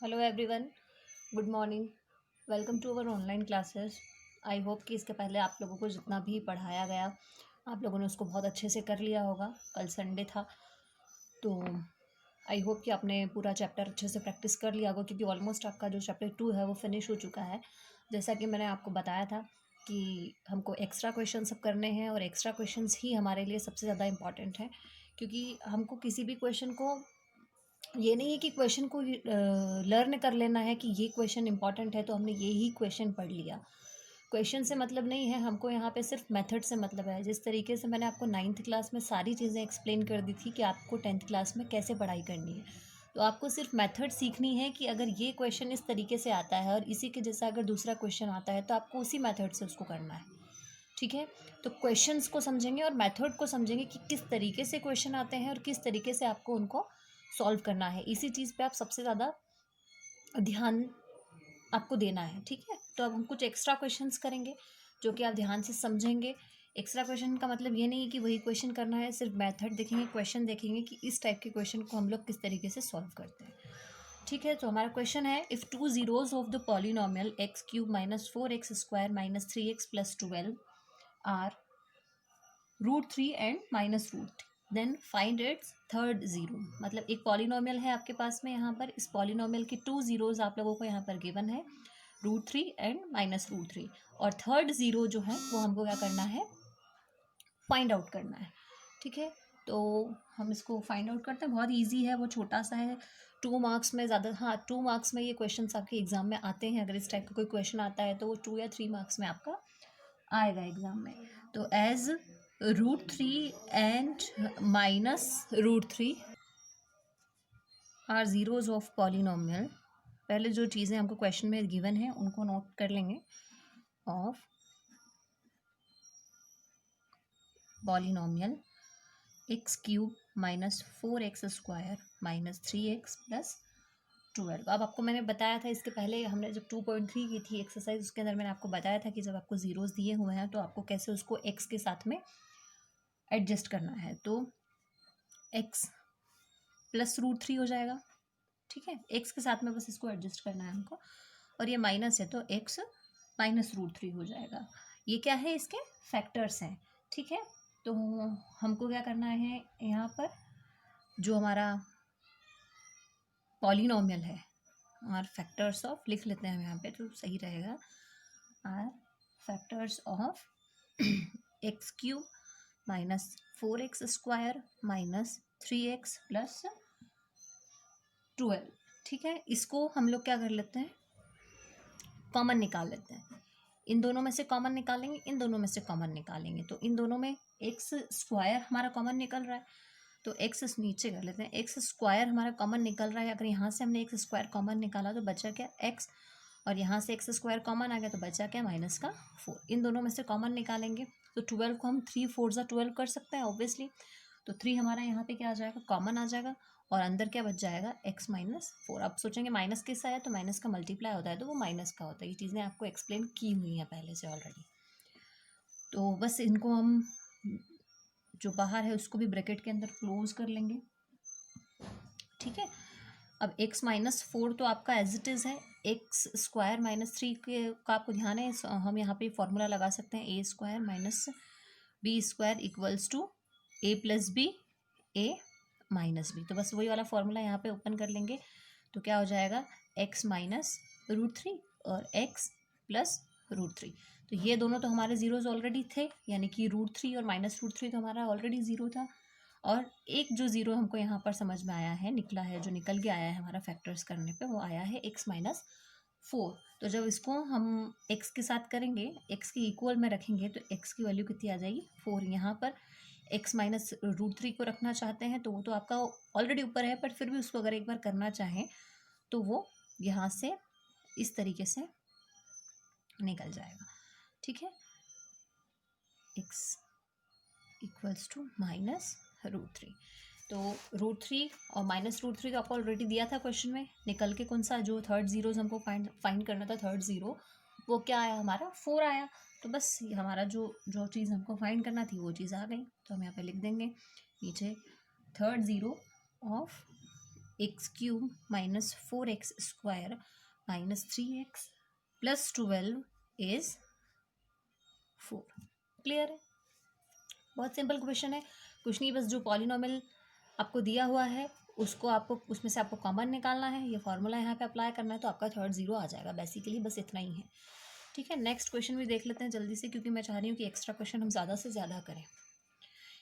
Hello everyone, good morning. Welcome to our online classes. I hope कि इसके पहले आप लोगों को जितना भी पढ़ाया गया आप लोगों ने उसको बहुत अच्छे से कर लिया होगा। कल संडे था तो आई होप कि आपने पूरा चैप्टर अच्छे से प्रैक्टिस कर लिया होगा, क्योंकि ऑलमोस्ट आपका जो चैप्टर 2 है वो फिनिश हो चुका है। जैसा कि मैंने आपको बताया था कि हमको एक्स्ट्रा क्वेश्चन सब करने हैं और एक्स्ट्रा क्वेश्चंस ही हमारे लिए सबसे ज़्यादा इम्पॉर्टेंट है, क्योंकि हमको किसी भी क्वेश्चन को ये नहीं है कि क्वेश्चन को लर्न कर लेना है कि ये क्वेश्चन इंपॉर्टेंट है तो हमने ये ही क्वेश्चन पढ़ लिया। क्वेश्चन से मतलब नहीं है, हमको यहाँ पे सिर्फ मेथड से मतलब है। जिस तरीके से मैंने आपको 9th क्लास में सारी चीज़ें एक्सप्लेन कर दी थी कि आपको 10th क्लास में कैसे पढ़ाई करनी है, तो आपको सिर्फ मेथड सीखनी है कि अगर ये क्वेश्चन इस तरीके से आता है और इसी के जैसा अगर दूसरा क्वेश्चन आता है तो आपको उसी मेथड से उसको करना है। ठीक है, तो क्वेश्चंस को समझेंगे और मेथड को समझेंगे कि किस तरीके से क्वेश्चन आते हैं और किस तरीके से आपको उनको सॉल्व करना है। इसी चीज़ पे आप सबसे ज़्यादा ध्यान आपको देना है। ठीक है, तो अब हम कुछ एक्स्ट्रा क्वेश्चंस करेंगे जो कि आप ध्यान से समझेंगे। एक्स्ट्रा क्वेश्चन का मतलब ये नहीं है कि वही क्वेश्चन करना है, सिर्फ मेथड देखेंगे, क्वेश्चन देखेंगे कि इस टाइप के क्वेश्चन को हम लोग किस तरीके से सॉल्व करते हैं। ठीक है, तो हमारा क्वेश्चन है, if two zeros of the polynomial x cube minus 4x² minus 3x plus 12 are √3 and -√3, then find its third zero. मतलब एक पॉलिनोमियल है आपके पास में, यहाँ पर इस पॉलिनोमियल की 2 ज़ीरोज़ आप लोगों को यहाँ पर गिवन है, √3 एंड -√3, और थर्ड ज़ीरो जो है वो हमको क्या करना है, फाइंड आउट करना है। ठीक है, तो हम इसको फाइंड आउट करते हैं। बहुत ईजी है, वो छोटा सा है। 2 मार्क्स में ज़्यादा, हाँ 2 मार्क्स में ये क्वेश्चन आपके एग्जाम में आते हैं। अगर इस टाइप का कोई क्वेश्चन आता है तो वो 2 या 3 मार्क्स में आपका आएगा एग्जाम में। तो as √3 and -√3 are zeros of polynomial, पहले जो चीज़ें हमको क्वेश्चन में गिवन है उनको नोट कर लेंगे। Of polynomial x³ minus 4x² minus 3x plus 12। अब आपको मैंने बताया था इसके पहले, हमने जब 2.3 की थी एक्सरसाइज, उसके अंदर मैंने आपको बताया था कि जब आपको ज़ीरोज़ दिए हुए हैं तो आपको कैसे उसको x के साथ में एडजस्ट करना है। तो x प्लस √3 हो जाएगा। ठीक है, x के साथ में बस इसको एडजस्ट करना है हमको, और ये माइनस है तो x -√3 हो जाएगा। ये क्या है, इसके फैक्टर्स हैं। ठीक है, तो हमको क्या करना है, यहाँ पर जो हमारा पॉलिनोमियल है, और फैक्टर्स ऑफ लिख लेते हैं हम यहाँ पे तो सही रहेगा। Are factors of x³ minus 4x² minus 3x plus 12। ठीक है, इसको हम लोग क्या कर लेते हैं, कॉमन निकाल लेते हैं। इन दोनों में से कॉमन निकालेंगे, इन दोनों में से कॉमन निकालेंगे, तो इन दोनों में x² हमारा कॉमन निकल रहा है, तो x नीचे कर लेते हैं। x² हमारा कॉमन निकल रहा है, अगर यहाँ से हमने x² कॉमन निकाला तो बचा क्या, x, और यहाँ से x² कॉमन आ गया तो बचा क्या, -4। इन दोनों में से कॉमन निकालेंगे तो 12 को हम 3 4 12 कर सकते हैं ऑब्वियसली। तो 3 हमारा यहाँ पे क्या आ जाएगा, कॉमन आ जाएगा, और अंदर क्या बच जाएगा, x-4। आप सोचेंगे माइनस किस आया, तो माइनस का मल्टीप्लाई होता है तो वो माइनस का होता है। ये चीज़ें आपको एक्सप्लेन की हुई हैं पहले से ऑलरेडी। तो बस इनको हम जो बाहर है उसको भी ब्रैकेट के अंदर क्लोज कर लेंगे। ठीक है, अब x-4 तो आपका एज इट इज़ है, x² -3 के का आपको ध्यान है, हम यहाँ पे फॉर्मूला लगा सकते हैं, a² minus b² equals to a plus b a minus b. तो बस वही वाला फॉर्मूला यहाँ पे ओपन कर लेंगे, तो क्या हो जाएगा, x -√3 और x प्लस √3। तो ये दोनों तो हमारे ज़ीरोज़ ऑलरेडी थे, यानी कि √3 और -√3 तो हमारा ऑलरेडी ज़ीरो था, और एक जो ज़ीरो हमको यहाँ पर समझ में आया है, निकला है, जो निकल के आया है हमारा फैक्टर्स करने पे, वो आया है x-4। तो जब इसको हम x के साथ करेंगे, x के इक्वल में रखेंगे, तो x की वैल्यू कितनी आ जाएगी, 4। यहाँ पर x -√3 को रखना चाहते हैं तो वो तो आपका ऑलरेडी ऊपर है, बट फिर भी उसको अगर एक बार करना चाहें तो वो यहाँ से इस तरीके से निकल जाएगा। ठीक है, x इक्वल्स टू -√3। तो √3 और -√3 तो आपको ऑलरेडी दिया था क्वेश्चन में, निकल के कौन सा, जो थर्ड ज़ीरोज़ हमको फाइंड करना था, थर्ड ज़ीरो वो क्या आया हमारा, 4 आया। तो बस हमारा जो जो चीज़ हमको फाइंड करना थी वो चीज़ आ गई, तो हम यहाँ पे लिख देंगे नीचे, third zero of x³ minus 4x² minus 3x plus 12 is 4। Clear है? बहुत सिंपल क्वेश्चन है, कुछ नहीं, बस जो पॉलिनोमियल आपको दिया हुआ है उसको आपको उसमें से आपको कॉमन निकालना है, ये फॉर्मूला यहाँ पे अप्लाई करना है, तो आपका थर्ड जीरो आ जाएगा। बेसिकली बस इतना ही है। ठीक है, नेक्स्ट क्वेश्चन भी देख लेते हैं जल्दी से, क्योंकि मैं चाह रही हूँ कि एक्स्ट्रा क्वेश्चन हम ज़्यादा से ज़्यादा करें।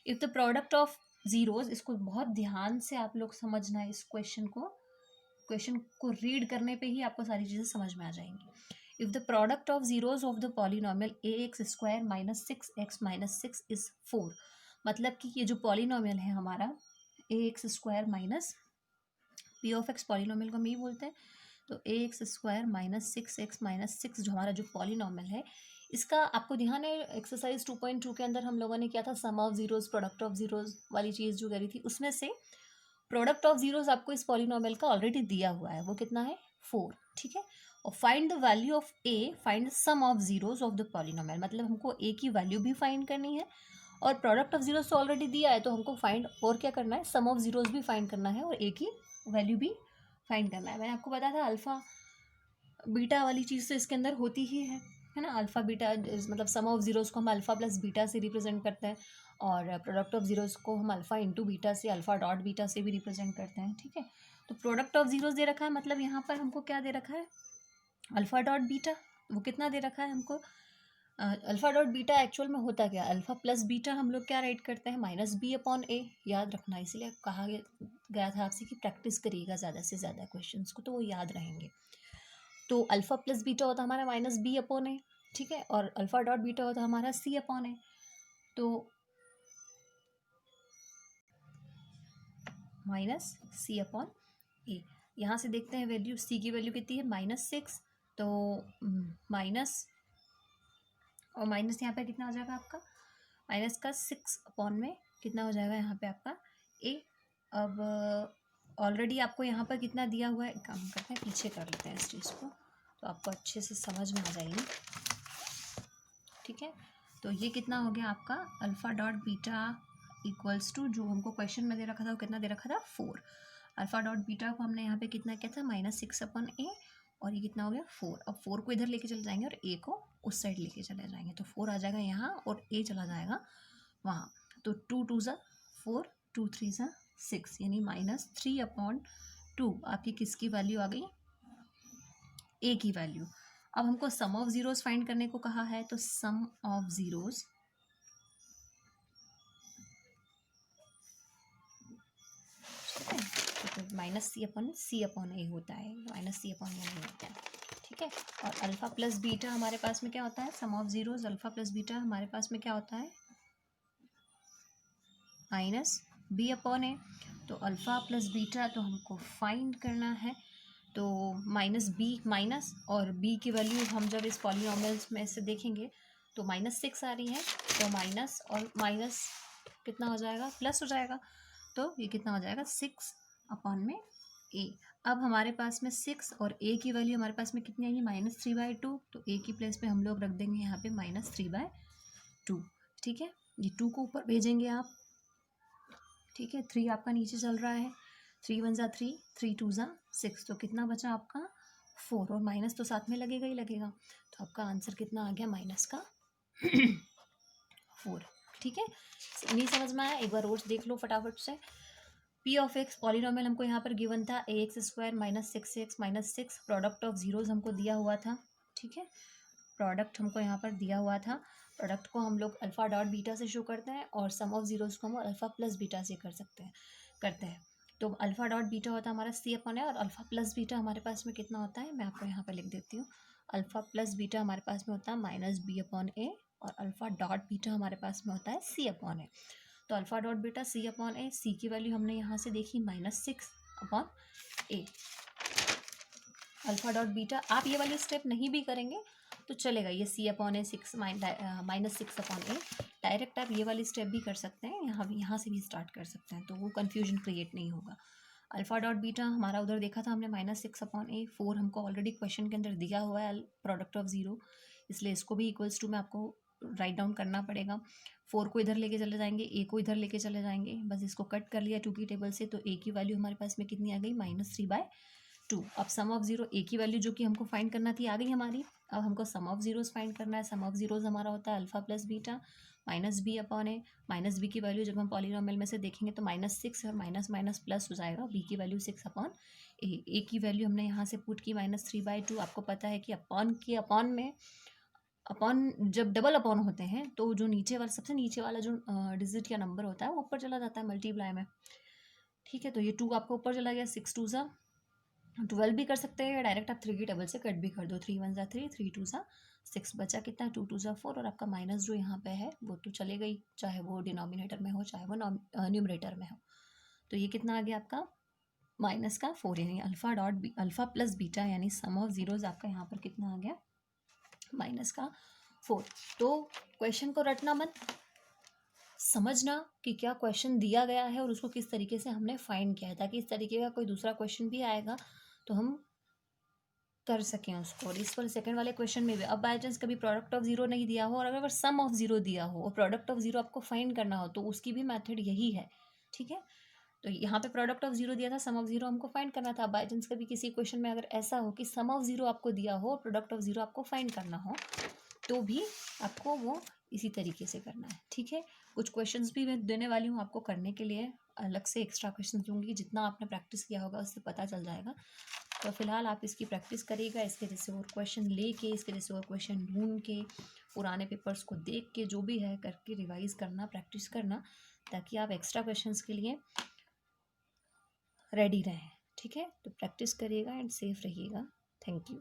If the product of zeros, इसको बहुत ध्यान से आप लोग समझना है, इस क्वेश्चन को रीड करने पे ही आपको सारी चीज़ें समझ में आ जाएंगी। If the product of zeros of the polynomial ax² minus 6x minus 6 is 4, मतलब कि ये जो पॉलिनोमियल है हमारा ax² minus P of x polynomial को हम यही बोलते हैं, तो ax² माइनस 6x माइनस 6 जो हमारा जो पॉलिनोमियल है, इसका आपको ध्यान है एक्सरसाइज 2.2 के अंदर हम लोगों ने किया था sum of zeros product of zeros वाली चीज़ जो करी थी, उसमें से प्रोडक्ट ऑफ जीरोज आपको इस पॉलिनोमियल का ऑलरेडी दिया हुआ है, वो कितना है 4। ठीक है, और find the value of a, find sum of zeros of the polynomial, मतलब हमको ए की वैल्यू भी फाइंड करनी है और प्रोडक्ट ऑफ जीरोज तो ऑलरेडी दिया है, तो हमको फाइंड और क्या करना है, सम ऑफ जीरोज भी फाइंड करना है और ए की वैल्यू भी फाइंड करना है। मैंने आपको बताया था अल्फा बीटा वाली चीज़ तो इसके अंदर होती ही है ना, अल्फा बीटा, मतलब सम ऑफ जीरोज को हम अल्फा प्लस बीटा से रिप्रेजेंट करते हैं और प्रोडक्ट ऑफ जीरोज को हम अल्फा इंटू बीटा से, अल्फा डॉट बीटा से भी रिप्रेजेंट करते हैं। ठीक है, तो प्रोडक्ट ऑफ जीरोज दे रखा है, मतलब यहाँ पर हमको क्या दे रखा है, अल्फा डॉट बीटा। वो कितना दे रखा है हमको, अल्फा डॉट बीटा एक्चुअल में होता क्या, अल्फा प्लस बीटा हम लोग क्या राइट करते हैं, माइनस बी अपॉन ए। याद रखना, इसलिए कहा गया था आपसे कि प्रैक्टिस करिएगा ज़्यादा से ज़्यादा क्वेश्चंस को, तो वो याद रहेंगे। तो अल्फा प्लस बीटा होता है हमारा माइनस बी अपॉन ए, ठीक है, और अल्फा डॉट बीटा होता है हमारा सी अपॉन ए। तो माइनस सी अपॉन ए, यहाँ से देखते हैं वैल्यू, सी की वैल्यू कितनी है -6, तो माइनस और माइनस यहाँ पे कितना हो जाएगा आपका, माइनस का 6 अपॉन में कितना हो जाएगा यहाँ पे आपका ए। अब ऑलरेडी आपको यहाँ पर कितना दिया हुआ है, काम करते हैं पीछे कर लेते हैं इस चीज़ को, तो आपको अच्छे से समझ में आ जाएगी। ठीक है, तो ये कितना हो गया आपका, alpha dot beta equals to, जो हमको क्वेश्चन में दे रखा था वो कितना दे रखा था 4। अल्फ़ा डॉट बीटा को हमने यहाँ पे कितना किया था -6 अपॉन ए, और ये कितना हो गया 4। अब 4 को इधर लेके चले जाएंगे और ए को उस साइड लेके चले जाएंगे, तो 4 आ जाएगा यहाँ और ए चला जाएगा वहाँ। तो 2 2 ज़ा 4, 2 3 ज़ा 6, यानी -3 अपॉन 2 आपकी किसकी वैल्यू आ गई, ए की वैल्यू। अब हमको सम ऑफ जीरोस फाइंड करने को कहा है, तो सम ऑफ जीरोस तो माइनस सी अपॉन ए होता है, माइनस सी अपॉन ए होता है। ठीक है, और अल्फा प्लस बीटा हमारे पास में क्या होता है, sum of zeros alpha plus beta हमारे पास में क्या होता है, माइनस बी अपॉन ए। तो अल्फा प्लस बीटा तो हमको फाइंड करना है, तो माइनस बी माइनस, और बी की वैल्यू हम जब इस पॉलिनोमियल्स में से देखेंगे तो -6 आ रही है, तो माइनस और माइनस कितना हो जाएगा, प्लस हो जाएगा, तो ये कितना हो जाएगा 6 अपॉन में ए। अब हमारे पास में 6 और ए की वैल्यू हमारे पास में कितनी आएगी, -3/2, तो ए की प्लेस पे हम लोग रख देंगे यहाँ पे -3/2। ठीक है, ये 2 को ऊपर भेजेंगे आप, ठीक है, 3 आपका नीचे चल रहा है, 3 1 ज़ा 3, 3 2 ज़ा 6, तो कितना बचा आपका 4, और माइनस तो साथ में लगेगा ही लगेगा, तो आपका आंसर कितना आ गया माइनस का 4। ठीक है, नहीं समझ में आया, एक बार रोज देख लो फटाफट से। पी ऑफ एक्स पॉलिनोमियल हमको यहाँ पर गिवन था ax² minus 6x minus 6, product of zeros हमको दिया हुआ था। ठीक है, प्रोडक्ट हमको यहाँ पर दिया हुआ था, प्रोडक्ट को हम लोग अल्फ़ा डॉट बीटा से शो करते हैं और सम ऑफ जीरोज को हम अल्फ़ा प्लस बीटा से करते हैं। तो अल्फ़ा डॉट बीटा होता है हमारा सी अपॉन है, और अल्फ़ा प्लस बीटा हमारे पास में कितना होता है, मैं आपको यहाँ पर लिख देती हूँ। अल्फ़ा प्लस बीटा हमारे पास में होता है -b अपॉन ए, और अल्फ़ा डॉट बीटा हमारे पास में होता है सी अपॉन ए। तो अल्फ़ा डॉट बीटा सी अपॉन ए, सी की वैल्यू हमने यहाँ से देखी -6 अपॉन ए। अल्फ़ा डॉट बीटा आप ये वाली स्टेप नहीं भी करेंगे तो चलेगा, ये सी अपॉन ए 6 -6 अपॉन ए, डायरेक्ट आप ये वाली स्टेप भी कर सकते हैं, यहाँ से भी स्टार्ट कर सकते हैं, तो वो कन्फ्यूजन क्रिएट नहीं होगा। अल्फ़ा डॉट बीटा हमारा उधर देखा था हमने -6 अपॉन ए, 4 हमको ऑलरेडी क्वेश्चन के अंदर दिया हुआ है प्रोडक्ट ऑफ जीरो, इसलिए इसको भी इक्वल्स टू मैं आपको राइट डाउन करना पड़ेगा। 4 को इधर लेके चले जाएंगे, ए को इधर लेके चले जाएंगे, बस इसको कट कर लिया 2 की टेबल से, तो ए की वैल्यू हमारे पास में कितनी आ गई, -3/2। अब सम ऑफ जीरो, ए की वैल्यू जो कि हमको फाइंड करना थी आ गई हमारी। अब हमको सम ऑफ जीरोस फाइंड करना है। सम ऑफ जीरोस हमारा होता है alpha plus beta minus B upon A. Minus B की वैल्यू जब हम पॉलिनोमियल में से देखेंगे तो -6 और माइनस माइनस प्लस हो जाएगा, बी की वैल्यू 6 अपॉन ए। ए की वैल्यू हमने यहाँ से पुट की -3/2। आपको पता है कि अपॉन के अपॉन में, अपॉन जब डबल अपॉन होते हैं तो जो नीचे वाला, सबसे नीचे वाला जो डिजिट या नंबर होता है वो ऊपर चला जाता है मल्टीप्लाई में। ठीक है, तो ये 2 आपका ऊपर चला गया, 6 2 ज़ा 12 भी कर सकते हैं, या डायरेक्ट आप 3 की टेबल से कट भी कर दो। 3 1 ज़ा 3, 3 2 ज़ा 6, बचा कितना, 2 2 ज़ा 4, और आपका माइनस जो यहाँ पे है वो तो चले गई, चाहे वो डिनोमिनेटर में हो चाहे वो न्यूमरेटर में हो। तो ये कितना आ गया आपका -4, यानी अल्फा प्लस बीटा यानी सम ऑफ जीरोज आपका यहाँ पर कितना आ गया, -4। तो क्वेश्चन को रटना मत, समझना कि क्या क्वेश्चन दिया गया है और उसको किस तरीके से हमने फाइंड किया है, ताकि इस तरीके का कोई दूसरा क्वेश्चन भी आएगा तो हम कर सकें उसको। और इस पर सेकंड वाले क्वेश्चन में भी अब बाई चांस कभी प्रोडक्ट ऑफ जीरो नहीं दिया हो और अगर सम ऑफ जीरो दिया हो और प्रोडक्ट ऑफ जीरो आपको फाइंड करना हो तो उसकी भी मेथड यही है। ठीक है, तो यहाँ पे प्रोडक्ट ऑफ जीरो दिया था, सम ऑफ जीरो हमको फाइंड करना था। बाई चांस कभी किसी क्वेश्चन में अगर ऐसा हो कि सम ऑफ जीरो आपको दिया हो और प्रोडक्ट ऑफ जीरो आपको फाइंड करना हो तो भी आपको वो इसी तरीके से करना है। ठीक है, कुछ क्वेश्चंस भी मैं देने वाली हूँ आपको करने के लिए, अलग से एक्स्ट्रा क्वेश्चन दूंगी, जितना आपने प्रैक्टिस किया होगा उससे पता चल जाएगा। तो फिलहाल आप इसकी प्रैक्टिस करिएगा, इसके जैसे और क्वेश्चन लेके, इसके जैसे और क्वेश्चन ढूंढ के, पुराने पेपर्स को देख के, जो भी है करके रिवाइज करना, प्रैक्टिस करना, ताकि आप एक्स्ट्रा क्वेश्चंस के लिए रेडी रहें। ठीक है, तो प्रैक्टिस करिएगा एंड सेफ रहिएगा। Thank you.